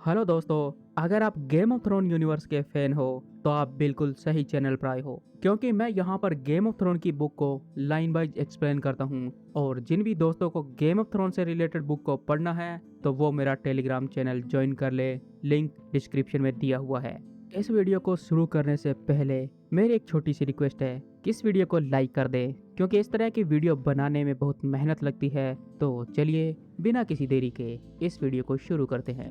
Hello दोस्तों, अगर आप गेम ऑफ थ्रोन यूनिवर्स के फैन हो तो आप बिल्कुल सही चैनल पर आए हो, क्योंकि मैं यहाँ पर गेम ऑफ थ्रोन की बुक को लाइन वाइज एक्सप्लेन करता हूँ। और जिन भी दोस्तों को गेम ऑफ थ्रोन से रिलेटेड बुक को पढ़ना है तो वो मेरा टेलीग्राम चैनल ज्वाइन कर ले, लिंक डिस्क्रिप्शन में दिया हुआ है। इस वीडियो को शुरू करने से पहले मेरी एक छोटी सी रिक्वेस्ट है कि इस वीडियो को लाइक कर दे, क्योंकि इस तरह की वीडियो बनाने में बहुत मेहनत लगती है। तो चलिए बिना किसी देरी के इस वीडियो को शुरू करते हैं।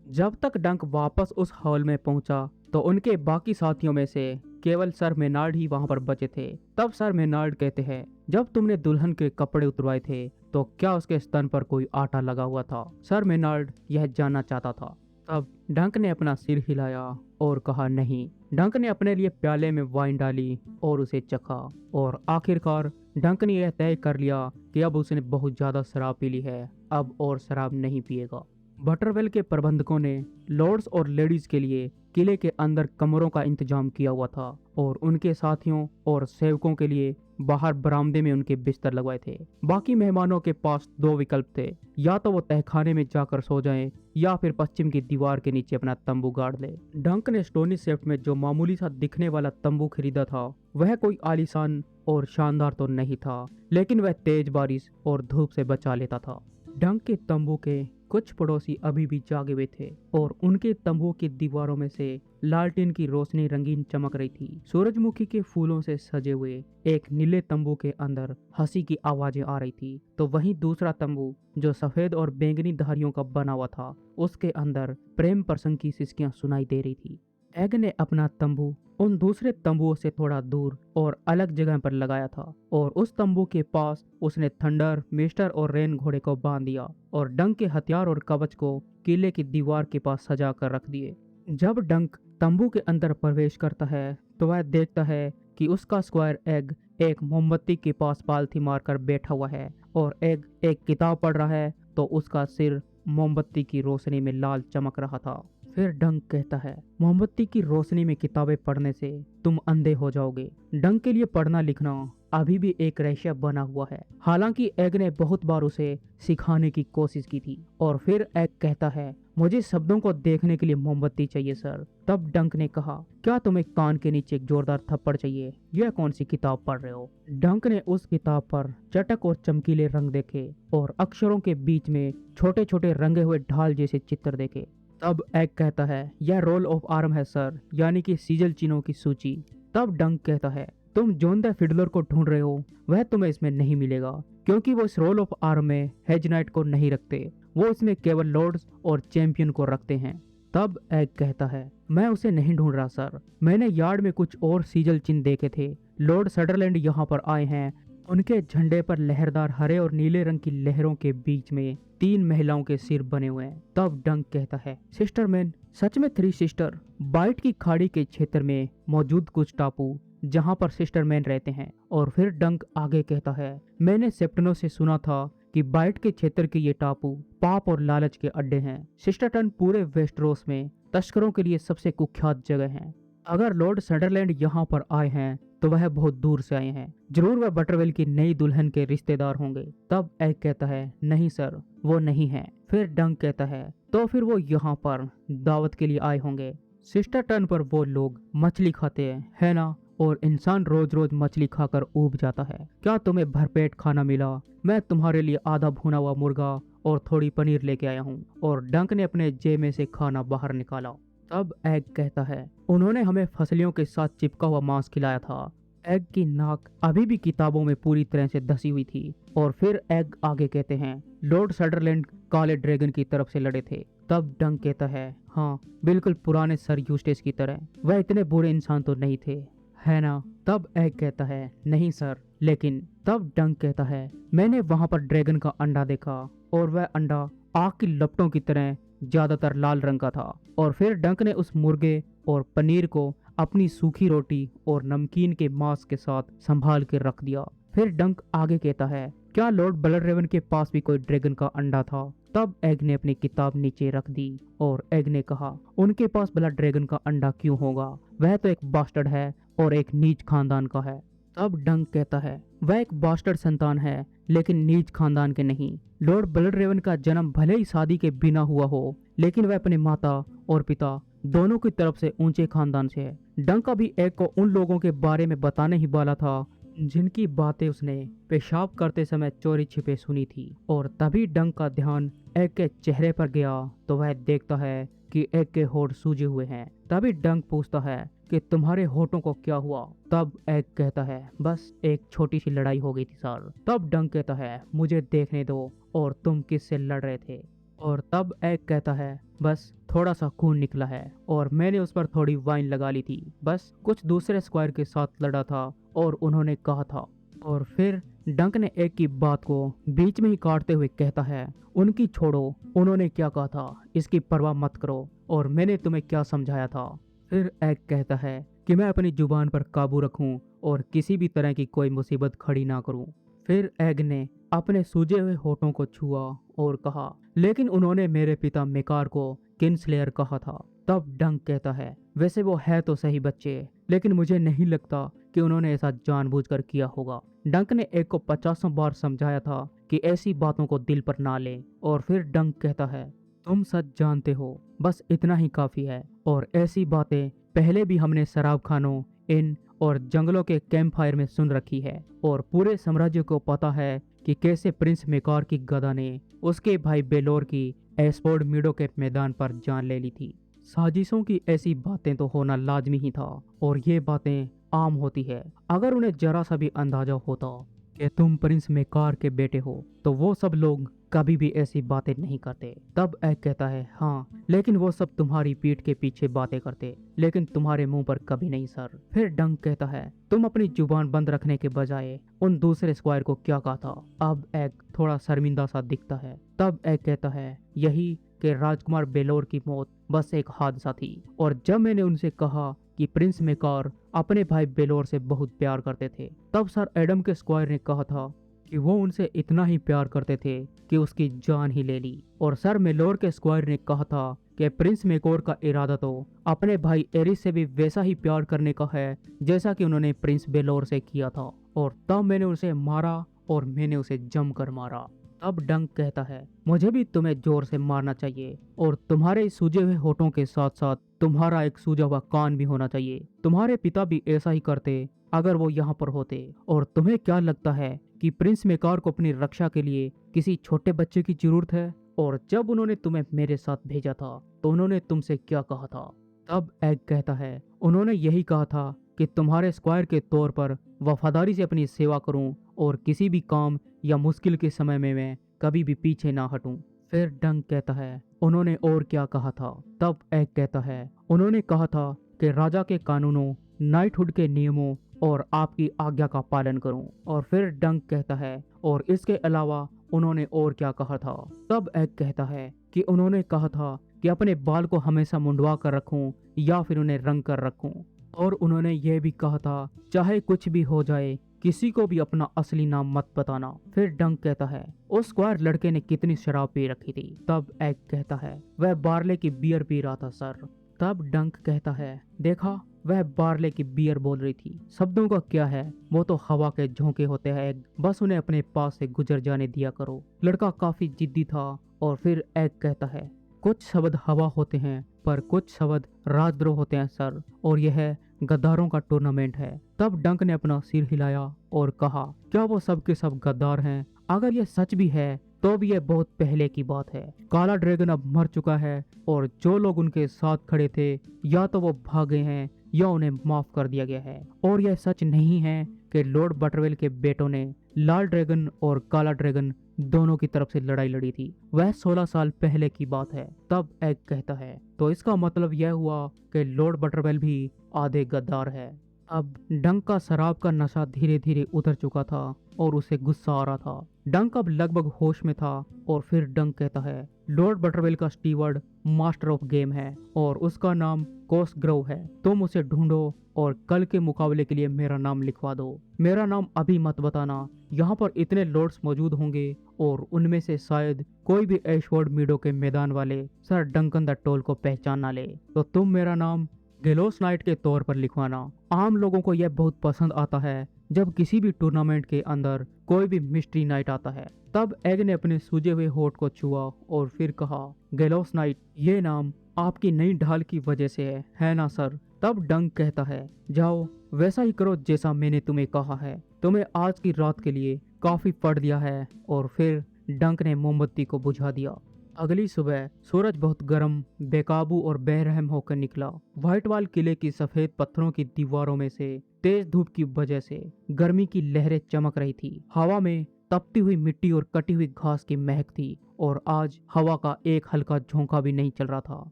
जब तक डंक वापस उस हॉल में पहुंचा तो उनके बाकी साथियों में से केवल सर मेनार्ड ही वहां पर बचे थे। तब सर मेनार्ड कहते हैं, जब तुमने दुल्हन के कपड़े उतरवाए थे तो क्या उसके स्तन पर कोई आटा लगा हुआ था? सर मेनार्ड यह जानना चाहता था। तब डंक ने अपना सिर हिलाया और कहा, नहीं। डंक ने अपने लिए प्याले में वाइन डाली और उसे चखा, और आखिरकार डंक ने यह तय कर लिया कि अब उसने बहुत ज्यादा शराब पी ली है, अब और शराब नहीं पिएगा। बटरवेल के प्रबंधकों ने लॉर्ड्स और लेडीज के लिए किले के अंदर कमरों का इंतजाम किया हुआ था, और उनके साथियों और सेवकों के लिए बाहर बरामदे में उनके बिस्तर लगवाए थे। बाकी मेहमानों के पास दो विकल्प थे, या तो वो तहखाने में जाकर सो जाएं या फिर पश्चिम की दीवार के नीचे अपना तंबू गाड़ ले। डंक ने स्टोनी सेफ्ट में जो मामूली सा दिखने वाला तंबू खरीदा था वह कोई आलीशान और शानदार तो नहीं था, लेकिन वह तेज बारिश और धूप से बचा लेता था। डंक के तंबू के कुछ पड़ोसी अभी भी जागे हुए थे, और उनके तंबू की दीवारों में से लालटेन की रोशनी रंगीन चमक रही थी। सूरजमुखी के फूलों से सजे हुए एक नीले तंबू के अंदर हंसी की आवाजें आ रही थी, तो वहीं दूसरा तंबू जो सफेद और बैंगनी धारियों का बना हुआ था, उसके अंदर प्रेम प्रसंग की सिसकियां सुनाई दे रही थी। एग ने अपना तंबू उन दूसरे तंबुओं से थोड़ा दूर और अलग जगह पर लगाया था, और उस तंबू के पास उसने थंडर, मिस्टर और रेन घोड़े को बांध दिया, और डंक के हथियार और कवच को किले की दीवार के पास सजा कर रख दिए। जब डंक तंबू के अंदर प्रवेश करता है तो वह देखता है कि उसका स्क्वायर एग एक मोमबत्ती के पास पालथी मारकर बैठा हुआ है, और एग एक किताब पढ़ रहा है, तो उसका सिर मोमबत्ती की रोशनी में लाल चमक रहा था। फिर डंक कहता है, मोमबत्ती की रोशनी में किताबें पढ़ने से तुम अंधे हो जाओगे। डंक के लिए पढ़ना लिखना अभी भी एक रहस्य बना हुआ है, हालांकि एग ने बहुत बार उसे सिखाने की कोशिश की थी। और फिर एग कहता है, मुझे शब्दों को देखने के लिए मोमबत्ती चाहिए सर। तब डंक ने कहा, क्या तुम्हें कान के नीचे एक जोरदार थप्पड़ चाहिए? यह कौन सी किताब पढ़ रहे हो? डंक ने उस किताब पर चटक और चमकीले रंग देखे, और अक्षरों के बीच में छोटे छोटे रंगे हुए ढाल जैसे चित्र देखे। तब एग कहता है, यह रोल ऑफ आर्म है सर, यानी कि सीजल चिन्हों की सूची। तब डंक कहता है, तुम जॉन द फिडलर को ढूंढ रहे हो, वह तुम्हें इसमें नहीं मिलेगा, क्योंकि वो इस रोल ऑफ आर्म में हेज नाइट को नहीं रखते, वो इसमें केवल लॉर्ड्स और चैंपियन को रखते हैं। तब एग कहता है, मैं उसे नहीं ढूंढ रहा सर, मैंने यार्ड में कुछ और सीजल चिन्ह देखे थे। लॉर्ड सडरलैंड यहाँ पर आए हैं, उनके झंडे पर लहरदार हरे और नीले रंग की लहरों के बीच में 3 महिलाओं के सिर बने हुए हैं। तब डंक कहता है, सिस्टर मैन, सच में 3 सिस्टर? बाइट की खाड़ी के क्षेत्र में मौजूद कुछ टापू जहां पर सिस्टर मैन रहते हैं। और फिर डंक आगे कहता है, मैंने सेप्टनो से सुना था कि बाइट के क्षेत्र के ये टापू पाप और लालच के अड्डे हैं। सिस्टरटन पूरे वेस्टरोस में तस्करों के लिए सबसे कुख्यात जगह है। अगर लॉर्ड सडरलैंड यहाँ पर आए हैं तो वह बहुत दूर से आए हैं, जरूर वह बटरवेल की नई दुल्हन के रिश्तेदार होंगे। तब एग कहता है, नहीं सर, वो नहीं है। फिर डंक कहता है, तो फिर वो यहाँ पर दावत के लिए आए होंगे। सिस्टर टर्न पर वो लोग मछली खाते हैं, है ना? और इंसान रोज रोज मछली खाकर ऊब जाता है। क्या तुम्हें भरपेट खाना मिला? मैं तुम्हारे लिए आधा भुना हुआ मुर्गा और थोड़ी पनीर लेके आया हूँ। और डंक ने अपने जेब में से खाना बाहर निकाला। तब एग कहता है, उन्होंने हमें फसलियों के साथ चिपका हुआ मांस खिलाया था। एग की नाक अभी भी किताबों में पूरी तरह से धसी हुई थी। और फिर एग आगे कहते हैं, लॉर्ड सडरलैंड काले ड्रैगन की तरफ से लड़े थे। तब डंक कहता है, हाँ, बिल्कुल पुराने सर यूस्टेस की तरह। वह इतने बुरे इंसान तो नहीं थे, है ना? तब एग कहता है, नहीं सर, लेकिन। तब डंक कहता है, मैंने वहां पर ड्रैगन का अंडा देखा, और वह अंडा आग की लपटों की तरह ज्यादातर लाल रंग का था। और फिर डंक ने उस मुर्गे और पनीर को अपनी सूखी रोटी और नमकीन के मांस के साथ संभाल के रख दिया। फिर डंक आगे कहता है, क्या लॉर्ड ब्लडरेवन के पास भी कोई ड्रैगन का अंडा था? तब एग ने अपनी किताब नीचे रख दी, और एग ने कहा, उनके पास ब्लड ड्रैगन का अंडा क्यों होगा? वह तो एक बास्टर्ड है और एक नीच खानदान का है। तब डंक कहता है वह एक बास्टर्ड संतान है, लेकिन नीच खानदान के नहीं। लॉर्ड ब्लडरेवन का जन्म भले ही शादी के बिना हुआ हो, लेकिन वह अपने माता और पिता दोनों की तरफ से ऊंचे खानदान से है। डंक अभी एक को उन लोगों के बारे में बताने ही वाला था जिनकी बातें उसने पेशाब करते समय चोरी छिपे सुनी थी, और तभी डंक का ध्यान एक के चेहरे पर गया तो वह देखता है कि एक के होठ सूजे हुए हैं। तभी डंक पूछता है कि तुम्हारे होठों को क्या हुआ? तब एक कहता है बस एक छोटी सी लड़ाई हो गई थी सर। तब डंक कहता है मुझे देखने दो, और तुम किससे लड़ रहे थे? और तब एक कहता है बस थोड़ा सा खून निकला है और मैंने उस पर थोड़ी वाइन लगा ली थी, बस कुछ दूसरे स्क्वायर के साथ लड़ा था और उन्होंने कहा था। और फिर डंक ने एक की बात को बीच में ही काटते हुए कहता है उनकी छोड़ो, उन्होंने क्या कहा था इसकी परवाह मत करो, और मैंने तुम्हें क्या समझाया था। फिर एक कहता है कि मैं अपनी जुबान पर काबू रखूं और किसी भी तरह की कोई मुसीबत खड़ी ना करूं। फिर एग ने अपने सूजे हुए होठों को छुआ और कहा लेकिन उन्होंने मेरे पिता मेकार को किंग्सलेयर कहा था। तब डंक कहता है वैसे वो है तो सही बच्चे, लेकिन मुझे नहीं लगता कि उन्होंने ऐसा जानबूझकर किया होगा। डंक ने एक को 50 बार समझाया था कि ऐसी बातों को दिल पर ना ले। और फिर डंक कहता है तुम सच जानते हो, बस इतना ही काफी है, और ऐसी बातें पहले भी हमने शराब खानों, इन और जंगलों के कैंप फायर में सुन रखी है, और पूरे साम्राज्य को पता है कि कैसे प्रिंस मेकार की गदा ने उसके भाई बेलोर की एस्फोर्ड मीडो के मैदान पर जान ले ली थी। साजिशों की ऐसी बातें तो होना लाजमी ही था, और ये बातें आम होती है। अगर उन्हें जरा सा भी अंदाजा होता कि तुम प्रिंस मेकार के बेटे हो तो वो सब लोग कभी भी ऐसी बातें नहीं करते। तब एक कहता है हाँ, लेकिन वो सब तुम्हारी पीठ के पीछे बातें करते, लेकिन तुम्हारे मुंह पर कभी नहीं सर। फिर डंक कहता है तुम अपनी जुबान बंद रखने के बजाय उन दूसरे स्क्वायर को क्या कहा था? अब एक थोड़ा शर्मिंदा सा दिखता है। तब एक कहता है यही कि राजकुमार बेलोर की मौत बस एक हादसा थी, और जब मैंने उनसे कहा कि प्रिंस मेकार अपने भाई बेलोर से बहुत प्यार करते थे, तब सर एडम के स्क्वायर ने कहा था कि वो उनसे इतना ही प्यार करते थे कि उसकी जान ही ले ली। और सर मेलोर के स्क्वायर ने कहा था कि प्रिंस मेकोर का इरादा तो अपने भाई एरिस से भी वैसा ही प्यार करने का है जैसा कि उन्होंने प्रिंस बेलोर से किया था, और तब मैंने उसे मारा, और मैंने उसे जमकर मारा। तब डंक कहता है मुझे भी तुम्हें जोर से मारना चाहिए, और तुम्हारे सूजे हुए होठों के साथ साथ तुम्हारा एक सूजा हुआ कान भी होना चाहिए। तुम्हारे पिता भी ऐसा ही करते अगर वो यहाँ पर होते। और तुम्हें क्या लगता है कि प्रिंस मेकार को अपनी रक्षा के लिए किसी छोटे बच्चे की जरूरत है? और जब उन्होंने तुम्हें मेरे साथ भेजा था तो उन्होंने तुमसे क्या कहा था? तब एग कहता है उन्होंने यही कहा था कि तुम्हारे स्क्वायर के तौर पर वफादारी से अपनी सेवा करूं, और किसी भी काम या मुश्किल के समय में मैं कभी भी पीछे ना हटूं। फिर डंक कहता है उन्होंने और क्या कहा था? तब एग कहता है उन्होंने कहा था कि राजा के कानूनों, नाइटहुड के नियमों और आपकी आज्ञा का पालन करूं। और फिर डंक कहता है और इसके अलावा उन्होंने और क्या कहा था? तब एग कहता है कि उन्होंने कहा था कि अपने बाल को हमेशा मुंडवा कर रखूं या फिर उन्हें रंग कर रखूं, और उन्होंने यह भी कहा था चाहे कुछ भी हो जाए किसी को भी अपना असली नाम मत बताना। फिर डंक कहता है उस स्क्वायर लड़के ने कितनी शराब पी रखी थी? तब एग कहता है वह बार्ले की बियर पी रहा था सर। तब डंक कहता है देखा, वह बार्ले की बियर बोल रही थी, शब्दों का क्या है, वो तो हवा के झोंके होते हैं एग, बस उन्हें अपने पास से गुजर जाने दिया करो। लड़का काफी जिद्दी था। और फिर एग कहता है कुछ शब्द हवा होते हैं पर कुछ शब्द राजद्रोह होते हैं सर, और यह गद्दारों का टूर्नामेंट है। तब डंक ने अपना सिर हिलाया और कहा क्या वो सब के सब गद्दार हैं? अगर यह सच भी है तो भी यह बहुत पहले की बात है। काला ड्रैगन अब मर चुका है, और जो लोग उनके साथ खड़े थे या तो वो भाग गए हैं या उन्हें माफ कर दिया गया है। और यह सच नहीं है कि लॉर्ड बटरवेल के बेटों ने लाल ड्रैगन और काला ड्रैगन दोनों की तरफ से लड़ाई लड़ी थी, वह 16 साल पहले की बात है। तब एग कहता है तो इसका मतलब यह हुआ कि लॉर्ड बटरवेल भी आधे गद्दार है। अब डंक का शराब का नशा धीरे धीरे उतर चुका था और उसे गुस्सा आ रहा था। डंक अब लगभग होश में था। और फिर डंक कहता है लॉर्ड बटरवेल का स्टीवर्ड मास्टर ऑफ गेम है और उसका नाम कोसग्रोव है। तुम उसे ढूंढो और कल के मुकाबले के लिए मेरा नाम लिखवा दो। मेरा नाम अभी मत बताना, यहाँ पर इतने लॉर्ड्स मौजूद होंगे और उनमें से शायद कोई भी एशफोर्ड मीडो के मैदान वाले सर डंकन द टोल को पहचान ना ले, तो तुम मेरा नाम गेलोस नाइट के तौर पर लिखवाना। आम लोगों को यह बहुत पसंद आता है जब किसी भी टूर्नामेंट के अंदर कोई भी मिस्ट्री नाइट आता है, तब एग ने अपने सूजे हुए होठ को छुआ और फिर कहा, गैलोस नाइट, ये नाम आपकी नई ढाल की वजह से है ना सर? तब डंक कहता है, जाओ वैसा ही करो जैसा मैंने तुम्हें कहा है। तुम्हें आज की रात के लिए काफी पढ़ दिया है। और फिर डंक ने मोमबत्ती को बुझा दिया। अगली सुबह सूरज बहुत गर्म, बेकाबू और बेरहम होकर निकला। व्हाइट वॉल किले की सफेद पत्थरों की दीवारों में से तेज धूप की वजह से गर्मी की लहरें चमक रही थी। हवा में तपती हुई मिट्टी और कटी हुई घास की महक थी और आज हवा का एक हल्का झोंका भी नहीं चल रहा था।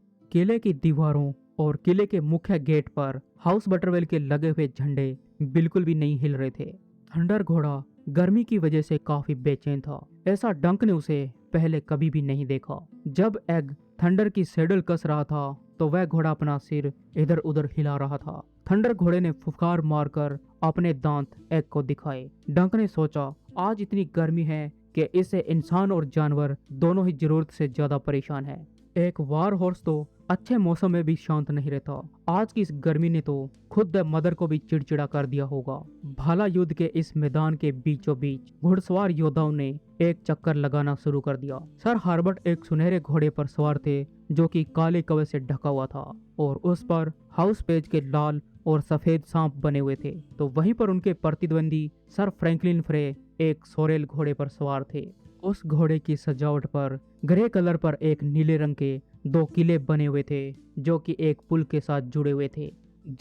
किले की दीवारों और किले के मुख्य गेट पर हाउस बटरवेल के लगे हुए झंडे बिल्कुल भी नहीं हिल रहे थे। थंडर घोड़ा गर्मी की वजह से काफी बेचैन था। ऐसा डंक ने उसे पहले कभी भी नहीं देखा। जब एग थंडर की सेडल कस रहा था तो वह घोड़ा अपना सिर इधर उधर हिला रहा था। थंडर घोड़े ने फुफकार मारकर अपने दांत एग को दिखाए। डंक ने सोचा, आज इतनी गर्मी है कि इससे इंसान और जानवर दोनों ही जरूरत से ज्यादा परेशान है। एक वार हॉर्स तो अच्छे मौसम में भी शांत नहीं रहता। आज की इस गर्मी ने तो खुद मदर को भी चिड़चिड़ा कर दिया होगा। भाला युद्ध के इस मैदान के बीचों बीच घुड़सवार योद्धाओं ने एक चक्कर लगाना शुरू कर दिया। सर हार्बर्ट एक सुनहरे घोड़े पर सवार थे जो कि काले कवच से ढका हुआ था और उस पर हाउस पेज के लाल और सफेद सांप बने हुए थे। तो वहीं पर उनके प्रतिद्वंदी सर फ्रैंकलिन फ्रे एक सोरेल घोड़े पर सवार थे। उस घोड़े की सजावट पर ग्रे कलर पर एक नीले रंग के दो किले बने हुए थे जो कि एक पुल के साथ जुड़े हुए थे।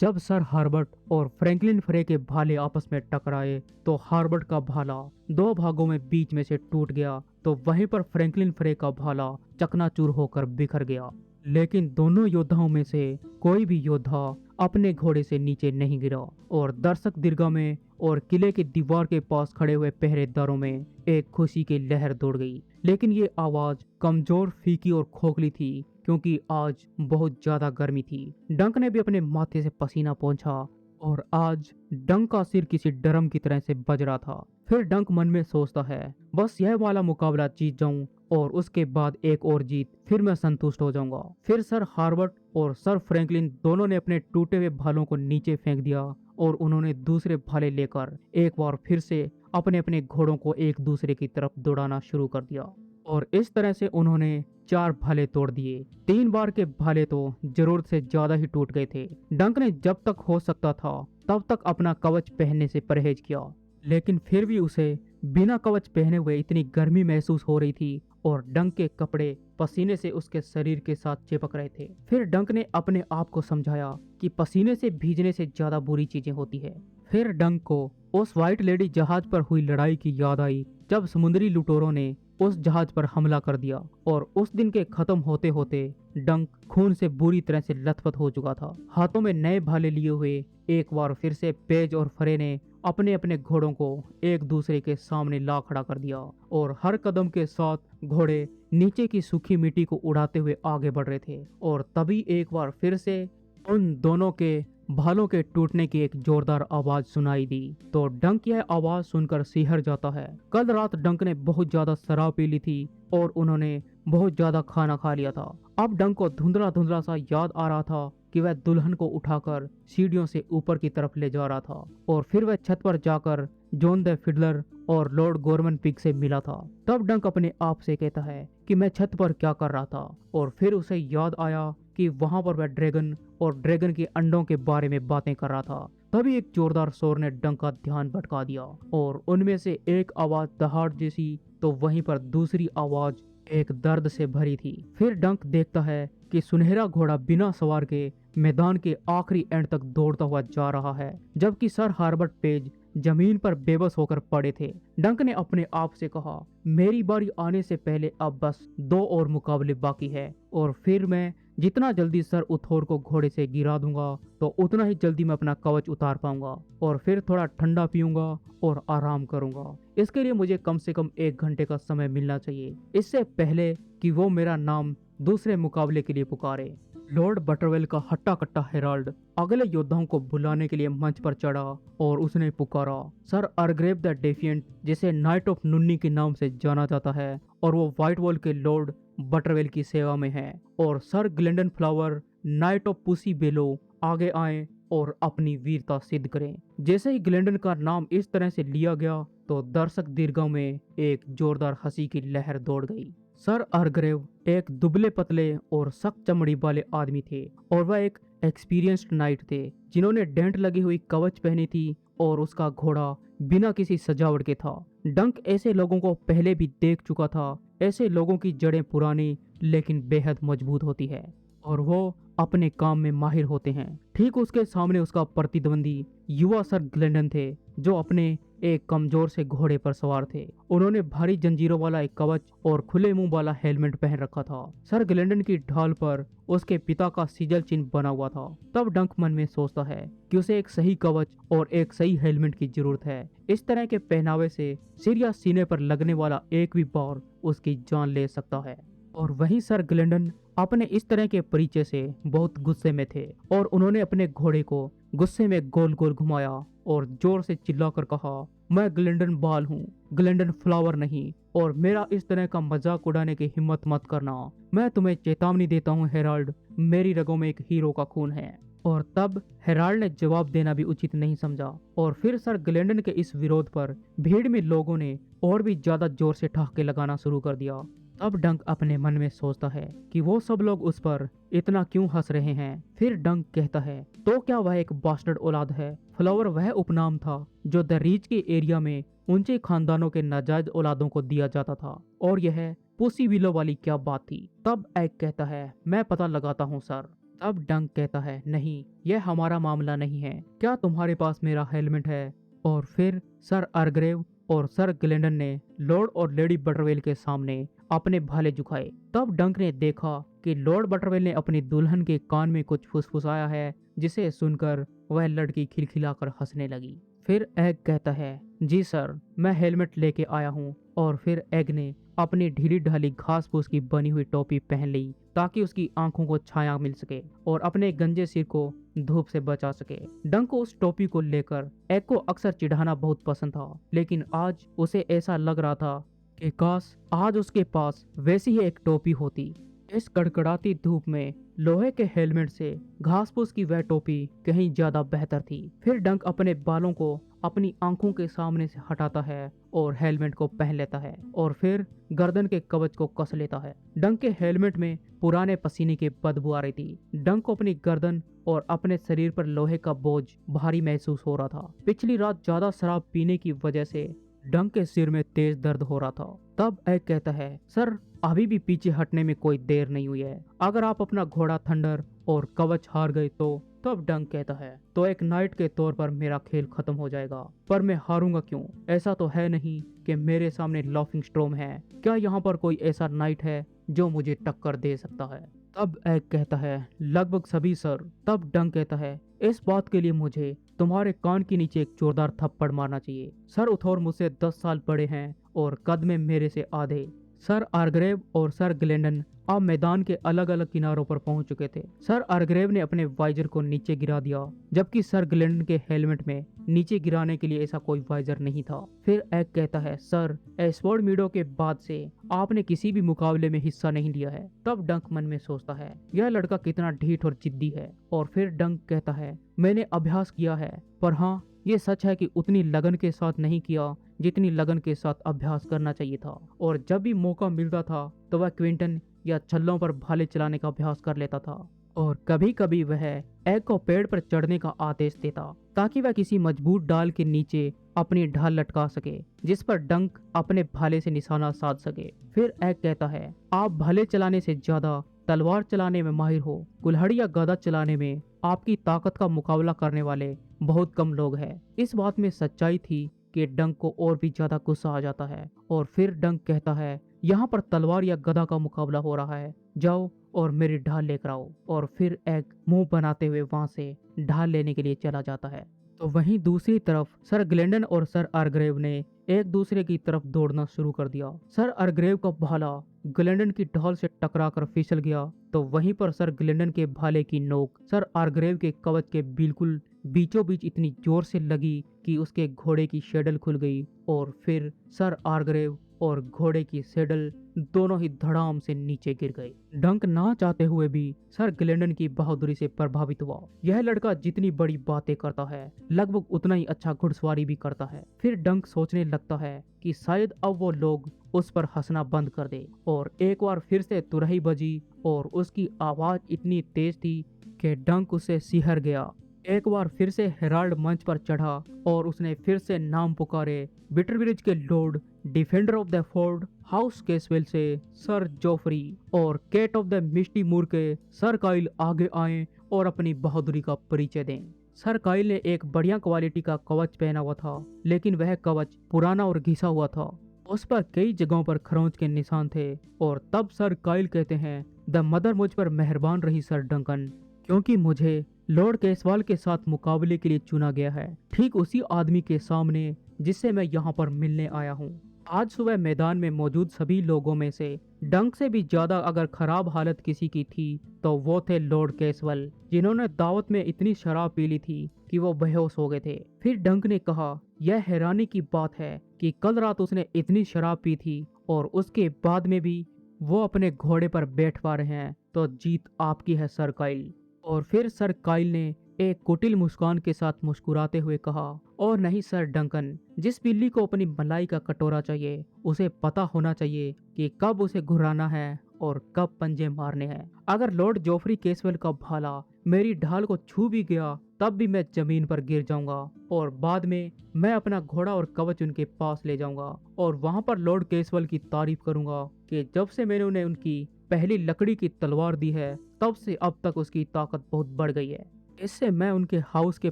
जब सर हार्बर्ट और फ्रैंकलिन फ्रे के भाले आपस में टकराए तो हार्बर्ट का भाला दो भागों में बीच में से टूट गया, तो वहीं पर फ्रैंकलिन फ्रे का भाला चकनाचूर होकर बिखर गया। लेकिन दोनों योद्धाओं में से कोई भी योद्धा अपने घोड़े से नीचे नहीं गिरा और दर्शक दीर्घा में और किले की दीवार के पास खड़े हुए पहरेदारों में एक खुशी की लहर दौड़ गई। लेकिन ये आवाज कमजोर, फीकी और खोखली थी क्योंकि आज बहुत ज्यादा गर्मी थी। डंक ने भी अपने माथे से पसीना पोंछा और आज डंक का सिर किसी ड्रम की तरह से बज रहा था। फिर डंक मन में सोचता है, बस यह वाला मुकाबला जीत जाऊं और उसके बाद एक और जीत, फिर मैं संतुष्ट हो जाऊंगा। फिर सर हार्बर्ट और सर फ्रैंकलिन दोनों ने अपने टूटे हुए भालों को नीचे फेंक दिया और उन्होंने दूसरे भाले लेकर एक बार फिर से अपने अपने घोड़ों को एक दूसरे की तरफ दौड़ाना शुरू कर दिया और इस तरह से उन्होंने 4 भाले तोड़ दिए। 3 बार के भाले तो जरूरत से ज्यादा ही टूट गए थे। डंक ने जब तक हो सकता था तब तक अपना कवच पहनने से परहेज किया, लेकिन फिर भी उसे बिना कवच पहने हुए इतनी गर्मी महसूस हो रही थी और डंक के कपड़े पसीने से उसके शरीर के साथ चिपक रहे थे। फिर डंक ने अपने आप को समझाया कि पसीने से भीजने से ज्यादा बुरी चीजें होती है। फिर डंक को उस व्हाइट लेडी जहाज पर हुई लड़ाई की याद आई जब समुद्री लुटेरों ने उस जहाज पर हमला कर दिया और उस दिन के खत्म होते होते डंक खून से बुरी तरह से लथपथ हो चुका था। हाथों में नए भाले लिए हुए एक बार फिर से पेज और फ्रे ने अपने अपने घोड़ों को एक दूसरे के सामने ला खड़ा कर दिया और हर कदम के साथ घोड़े नीचे की सूखी मिट्टी को उड़ाते हुए आगे बढ़ रहे थे। और तभी एक बार फिर से उन दोनों के भालों के टूटने की एक जोरदार आवाज सुनाई दी। तो डंक यह आवाज सुनकर सिहर जाता है। कल रात डंक ने बहुत ज्यादा शराब पी ली थी और उन्होंने बहुत ज्यादा खाना खा लिया था। अब डंक को धुंधला धुंधला सा याद आ रहा था कि वह दुल्हन को उठाकर सीढ़ियों से ऊपर की तरफ ले जा रहा था और फिर वह छत पर जाकर जॉन द फिडलर और लॉर्ड गॉर्मन पिग से मिला था। तब डंक अपने आप से कहता है कि मैं छत पर क्या कर रहा था और फिर उसे याद आया कि वहां पर वह ड्रैगन और ड्रैगन के अंडों के बारे में बातें कर रहा था। तभी एक जोरदार शोर ने डंक का ध्यान भटका दिया और उनमें से एक आवाज दहाड़ जैसी तो वहीं पर दूसरी आवाज एक दर्द से भरी थी। फिर डंक देखता है कि सुनहरा घोड़ा बिना सवार के मैदान के आखिरी एंड तक दौड़ता हुआ जा रहा है, जबकि सर हार्बर्ट पेज जमीन पर बेबस होकर पड़े थे। डंक ने अपने आप से कहा, मेरी बारी आने से पहले अब बस 2 और मुकाबले बाकी है और फिर मैं जितना जल्दी सर उथोर को घोड़े से गिरा दूंगा तो उतना ही जल्दी मैं अपना कवच उतार पाऊंगा और फिर थोड़ा ठंडा पीऊंगा और आराम करूंगा। इसके लिए मुझे कम से कम 1 घंटे का समय मिलना चाहिए, इससे पहले कि वो मेरा नाम दूसरे मुकाबले के लिए पुकारे। लॉर्ड बटरवेल का हट्टा कट्टा हेराल्ड अगले योद्धाओं को बुलाने के लिए मंच पर चढ़ा और उसने पुकारा, सर अर्ग्रेव द डेफिएंट, जिसे नाइट ऑफ नुन्नी के नाम से जाना जाता है और वो व्हाइट वॉल के लॉर्ड बटरवेल की सेवा में है, और sir Glendon Flower knight of Pussywillows आगे आए और अपनी वीरता सिद्ध करें। जैसे ही ग्लेंडन का नाम इस तरह से लिया गया तो दर्शक दीर्घों में एक जोरदार हंसी की लहर दौड़ गई। सर आर्गरेव एक दुबले पतले और सख्त चमड़ी वाले आदमी थे और वह एक एक्सपीरियंस्ड नाइट थे जिन्होंने डेंट लगी हुई कवच पहनी थी और उसका घोड़ा बिना किसी सजावट के था। डंक ऐसे लोगों को पहले भी देख चुका था। ऐसे लोगों की जड़ें पुरानी लेकिन बेहद मजबूत होती है और वो अपने काम में माहिर होते हैं। ठीक उसके सामने उसका प्रतिद्वंदी युवा सर ग्लेंडन थे जो अपने एक कमजोर से घोड़े पर सवार थे। उन्होंने भारी जंजीरों वाला एक कवच और खुले मुंह वाला हेलमेट पहन रखा था। सर ग्लेंडन की ढाल पर उसके पिता का सिजल चिन्ह बना हुआ था। तब डंक मन में सोचता है कि उसे एक सही कवच और एक सही हेलमेट की जरूरत है। इस तरह के पहनावे से सिर या सीने पर लगने वाला एक भी बार उसकी जान ले सकता है। और वहीं सर ग्लेंडन अपने इस तरह के परिचय से बहुत गुस्से में थे और उन्होंने अपने घोड़े को गुस्से में गोल गोल घुमाया और जोर से चिल्लाकर कहा, मैं ग्लेंडन बाल हूँ, ग्लेंडन फ्लावर नहीं, और मेरा इस तरह का मजाक उड़ाने की हिम्मत मत करना। मैं तुम्हें चेतावनी देता हूँ हेराल्ड, मेरी रगों में एक हीरो का खून है। और तब हेराल्ड ने जवाब देना भी उचित नहीं समझा और फिर सर ग्लेंडन के इस विरोध पर भीड़ में लोगों ने और भी ज्यादा जोर से ठहाके लगाना शुरू कर दिया। तब डंक अपने मन में सोचता है कि वो सब लोग उस पर इतना क्यों हंस रहे हैं। फिर डंक कहता है, तो क्या वह एक बास्टर्ड औलाद है? फ्लावर वह उपनाम था जो द रीच के एरिया में ऊंचे खानदानों के नाजायज औलादों को दिया जाता था, और यह पुसी विलो वाली क्या बात थी? तब एग कहता है, मैं पता लगाता हूँ सर। तब डंक कहता है, नहीं, यह हमारा मामला नहीं है। क्या तुम्हारे पास मेरा हेलमेट है? और फिर सर आर्गरेव और सर ग्लेंडन ने लॉर्ड और लेडी बटरवेल के सामने अपने भाले झुकाए। तब डंक ने देखा कि लॉर्ड बटरवेल ने अपनी दुल्हन के कान में कुछ फुसफुसाया है, जिसे सुनकर वह लड़की खिलखिलाकर हंसने लगी। फिर एग कहता है, जी सर, मैं हेलमेट लेके आया हूँ। और फिर एग ने अपनी ढीली ढाली घास फूस की बनी हुई टोपी पहन ली ताकि उसकी आंखों को छाया मिल सके और अपने गंजे सिर को धूप से बचा सके। डंक को उस टोपी को लेकर एग को अक्सर चिढ़ाना बहुत पसंद था, लेकिन आज उसे ऐसा लग रहा था कि काश आज उसके पास वैसी ही एक टोपी होती। इस कड़कड़ाती धूप में लोहे के हेलमेट से घास फूस की वह टोपी कहीं ज्यादा बेहतर थी। फिर डंक अपने बालों को अपनी आंखों के सामने से हटाता है और हेलमेट को पहन लेता है और फिर गर्दन के कवच को कस लेता है। डंक के हेलमेट में पुराने पसीने की बदबू आ रही थी। डंक को अपनी गर्दन और अपने शरीर पर लोहे का बोझ भारी महसूस हो रहा था। पिछली रात ज्यादा शराब पीने की वजह से डंक के सिर में तेज दर्द हो रहा था। तब एग कहता है, सर अभी भी पीछे हटने में कोई देर नहीं हुई है। अगर आप अपना घोड़ा थंडर और कवच हार गए तो। तब डंक कहता है, तो एक नाइट के तौर पर मेरा खेल खत्म हो जाएगा, पर मैं हारूंगा क्यों? ऐसा तो है नहीं कि मेरे सामने लॉफिंग स्ट्रोम है। क्या यहाँ पर कोई ऐसा नाइट है जो मुझे टक्कर दे सकता है? तब एग कहता है, लगभग सभी सर। तब डंक कहता है, इस बात के लिए मुझे तुम्हारे कान के नीचे एक जोरदार थप्पड़ मारना चाहिए। सर उथोर मुझसे 10 साल बड़े हैं और कद में मेरे से आधे। सर आर्गरेव और सर ग्लेंडन अब मैदान के अलग अलग किनारों पर पहुंच चुके थे। सर आर्गरेव ने अपने वाइजर को नीचे गिरा दिया, जबकि सर ग्लेंडन के हेलमेट में नीचे गिराने के लिए ऐसा कोई वाइजर नहीं था। फिर एग कहता है, सर एस्फोर्ड मीडो के बाद से आपने किसी भी मुकाबले में हिस्सा नहीं लिया है। तब डंक मन में सोचता है, यह लड़का कितना ढीठ और जिद्दी है। और फिर डंक कहता है, मैंने अभ्यास किया है, पर हाँ ये सच है कि उतनी लगन के साथ नहीं किया जितनी लगन के साथ अभ्यास करना चाहिए था। और जब भी मौका मिलता था तो वह क्विंटन या छल्लों पर भाले चलाने का अभ्यास कर लेता था। और कभी कभी वह एग को पेड़ पर चढ़ने का आदेश देता ताकि वह किसी मजबूत डाल के नीचे अपनी ढाल लटका सके, जिस पर डंक अपने भाले से निशाना साध सके। फिर एग कहता है, आप भाले चलाने से ज्यादा तलवार चलाने में माहिर हो। कुल्हाड़ी या गदा चलाने में आपकी ताकत का मुकाबला करने वाले बहुत कम लोग हैं। इस बात में सच्चाई थी कि डंक को और भी ज्यादा गुस्सा आ जाता है। और फिर डंक कहता है, यहाँ पर तलवार या गदा का मुकाबला हो रहा है, जाओ और मेरी ढाल लेकर आओ। और फिर एग मुंह बनाते हुए वहां से ढाल लेने के लिए चला जाता है। तो वहीं दूसरी तरफ सर ग्लेंडन और सर आर्गरेव ने एक दूसरे की तरफ दौड़ना शुरू कर दिया। सर आर्गरेव का भाला ग्लेंडन की ढाल से टकराकर फिसल गया, तो वहीं पर सर ग्लेंडन के भाले की नोक सर आर्गरेव के कवच के बिल्कुल बीचों बीच इतनी जोर से लगी कि उसके घोड़े की शेडल खुल गई। और फिर सर आर्गरेव और घोड़े की सेडल दोनों ही धड़ाम से नीचे गिर गए। डंक ना चाहते हुए भी सर ग्लेंडन की बहादुरी से प्रभावित हुआ। यह लड़का जितनी बड़ी बातें करता है लगभग उतना ही अच्छा घुड़सवारी भी करता है। फिर डंक सोचने लगता है कि शायद अब वो लोग उस पर हंसना बंद कर दे, और एक बार फिर से तुरही बजी और उसकी आवाज इतनी तेज थी कि डंक उससे सिहर गया। एक बार फिर से हेराल्ड मंच पर चढ़ा और उसने फिर से नाम पुकारे। बिटरब्रिज के lord defender of the Ford House Caswell से सर जोफरी और cat of the Misty Moor के सर काइल आगे आए और अपनी बहादुरी का परिचय दें। सर काइल ने एक बढ़िया क्वालिटी का कवच पहना हुआ था, लेकिन वह कवच पुराना और घिसा हुआ था। उस पर कई जगहों पर खरोंच के निशान थे। और तब सर काइल कहते हैं, द मदर मुझ पर मेहरबान रही सर डंकन, क्योंकि मुझे लॉर्ड केसवाल के साथ मुकाबले के लिए चुना गया है, ठीक उसी आदमी के सामने जिससे मैं यहाँ पर मिलने आया हूँ। आज सुबह मैदान में मौजूद सभी लोगों में से डंक से भी ज्यादा अगर खराब हालत किसी की थी तो वो थे लॉर्ड केसवेल, जिन्होंने दावत में इतनी शराब पी ली थी कि वो बेहोश हो गए थे। फिर डंक ने कहा, यह हैरानी की बात है कि कल रात उसने इतनी शराब पी थी और उसके बाद में भी वो अपने घोड़े पर बैठ पा रहे हैं, तो जीत आपकी है सर काइल। और फिर सर काइल ने एक कुटिल मुस्कान के साथ मुस्कुराते हुए कहा, और नहीं सर डंकन, जिस बिल्ली को अपनी मलाई का कटोरा चाहिए उसे पता होना चाहिए कि कब उसे घुराना है और कब पंजे मारने हैं। अगर लॉर्ड जोफरी केसवेल का भाला मेरी ढाल को छू भी गया तब भी मैं जमीन पर गिर जाऊंगा, और बाद में मैं अपना घोड़ा और कवच उनके पास ले जाऊंगा और वहां पर लॉर्ड केसवेल की तारीफ करूंगा कि जब से मैंने उन्हें उनकी पहली लकड़ी की तलवार दी है तब से अब तक उसकी ताकत बहुत बढ़ गई है। इससे मैं उनके हाउस के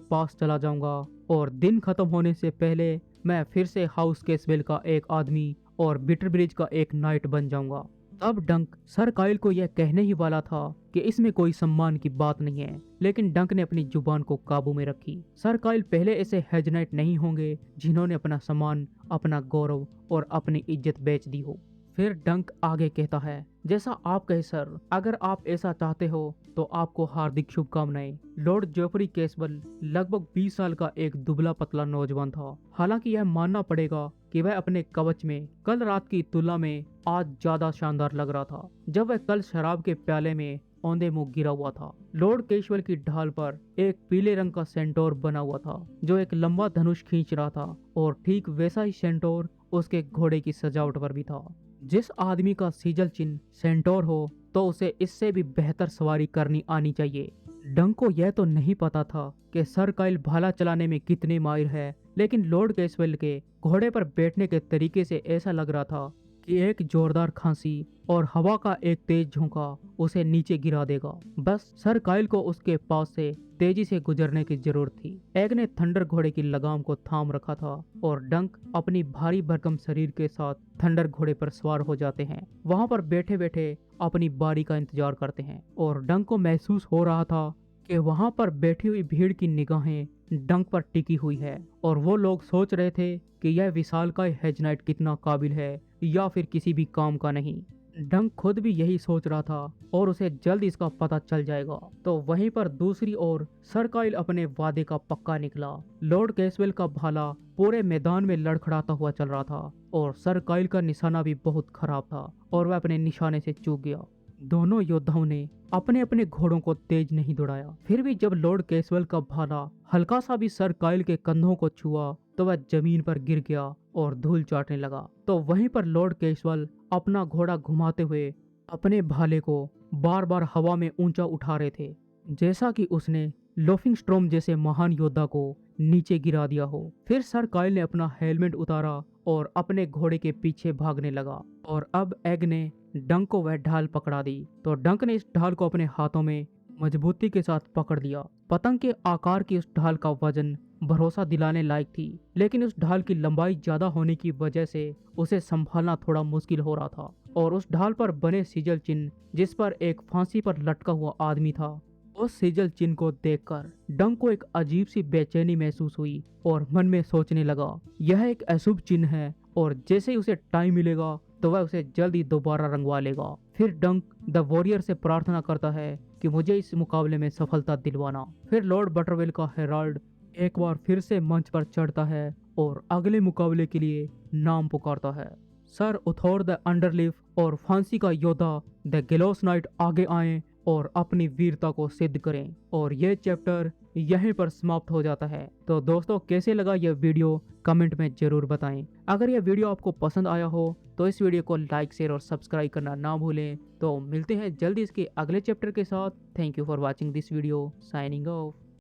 पास चला जाऊंगा और दिन खत्म होने से पहले मैं फिर से हाउस केसवेल का एक आदमी और बिटरब्रिज का एक नाइट बन जाऊंगा। तब डंक सर काइल को यह कहने ही वाला था कि इसमें कोई सम्मान की बात नहीं है, लेकिन डंक ने अपनी जुबान को काबू में रखी। सर काइल पहले ऐसे हेजनाइट नहीं होंगे जिन्होंने अपना सम्मान, अपना गौरव और अपनी इज्जत बेच दी हो। फिर डंक आगे कहता है, जैसा आप कहे सर, अगर आप ऐसा चाहते हो तो आपको हार्दिक शुभकामनाएं। लॉर्ड जोफरी केसवेल लगभग 20 साल का एक दुबला पतला नौजवान था। हालांकि यह मानना पड़ेगा कि वह अपने कवच में कल रात की तुलना में आज ज्यादा शानदार लग रहा था, जब वह कल शराब के प्याले में औंधे मुंह गिरा हुआ था। लॉर्ड केसवेल की ढाल पर एक पीले रंग का सेंटोर बना हुआ था जो एक लंबा धनुष खींच रहा था, और ठीक वैसा ही सेंटोर उसके घोड़े की सजावट पर भी था। जिस आदमी का सीजल चिन्ह सेंटोर हो तो उसे इससे भी बेहतर सवारी करनी आनी चाहिए। डंक को यह तो नहीं पता था कि सर काइल भाला चलाने में कितने माहिर है, लेकिन लॉर्ड केसवेल के घोड़े पर बैठने के तरीके से ऐसा लग रहा था कि एक जोरदार खांसी और हवा का एक तेज झोंका उसे नीचे गिरा देगा। बस सर काइल को उसके पास से तेजी से गुजरने की जरूरत थी। एग ने थंडर घोड़े की लगाम को थाम रखा था और डंक अपनी भारी भरकम शरीर के साथ थंडर घोड़े पर सवार हो जाते हैं। वहां पर बैठे बैठे अपनी बारी का इंतजार करते हैं, और डंक को महसूस हो रहा था कि वहां पर बैठी हुई भीड़ की निगाहें डंक पर टिकी हुई है, और वो लोग सोच रहे थे कि यह विशालकाय हेजनाइट कितना काबिल है या फिर किसी भी काम का नहीं। डंक खुद भी यही सोच रहा था और उसे जल्द इसका पता चल जाएगा। तो वहीं पर दूसरी ओर सर काइल अपने वादे का पक्का निकला। लॉर्ड केसवेल का भाला पूरे मैदान में लड़खड़ाता हुआ चल रहा था और सर काइल का निशाना भी बहुत खराब था और वह अपने निशाने से चूक गया। दोनों योद्धाओं ने अपने अपने घोड़ों को तेज नहीं दौड़ाया। फिर भी जब लॉर्ड केसवेल का भाला हल्का सा भी सर काइल के कंधों को छुआ तो वह जमीन पर गिर गया और धूल चाटने लगा। तो वहीं पर लॉर्ड केसवेल अपना घोड़ा घुमाते हुए अपने भाले को बार बार हवा में ऊंचा उठा रहे थे, जैसा कि उसने लोफिंग स्ट्रोम जैसे महान योद्धा को नीचे गिरा दिया हो। फिर सर काइल ने अपना हेलमेट उतारा और अपने घोड़े के पीछे भागने लगा, और अब एग ने डंक को वह ढाल पकड़ा दी। तो डंक ने इस ढाल को अपने हाथों में मजबूती के साथ पकड़ लिया। पतंग के आकार की उस ढाल का वजन भरोसा दिलाने लायक थी, लेकिन उस ढाल की लंबाई ज्यादा होने की वजह से उसे संभालना थोड़ा मुश्किल हो रहा था। और उस ढाल पर बने सिजल चिन्ह, जिस पर एक फांसी पर लटका हुआ आदमी था, उस सिजल चिन्ह को देखकर डंक को एक अजीब सी बेचैनी महसूस हुई और मन में सोचने लगा, यह एक अशुभ चिन्ह है और जैसे ही उसे टाइम मिलेगा तो वह उसे जल्द ही दोबारा रंगवा लेगा। फिर डंक द वॉरियर से प्रार्थना करता है कि मुझे इस मुकाबले में सफलता दिलवाना। फिर लॉर्ड बटरवेल का हेराल्ड एक बार फिर से मंच पर चढ़ता है और अगले मुकाबले के लिए नाम पुकारता है। सर उथोर द अंडरलीफ और फांसी का योद्धा द गिलोस नाइट आगे आए और अपनी वीरता को सिद्ध करें। और ये चैप्टर यहीं पर समाप्त हो जाता है। तो दोस्तों कैसे लगा यह वीडियो कमेंट में जरूर बताएं। अगर यह वीडियो आपको पसंद आया हो तो इस वीडियो को लाइक शेयर और सब्सक्राइब करना ना भूलें। तो मिलते हैं जल्दी इसके अगले चैप्टर के साथ। Thank you for watching this video. Signing off.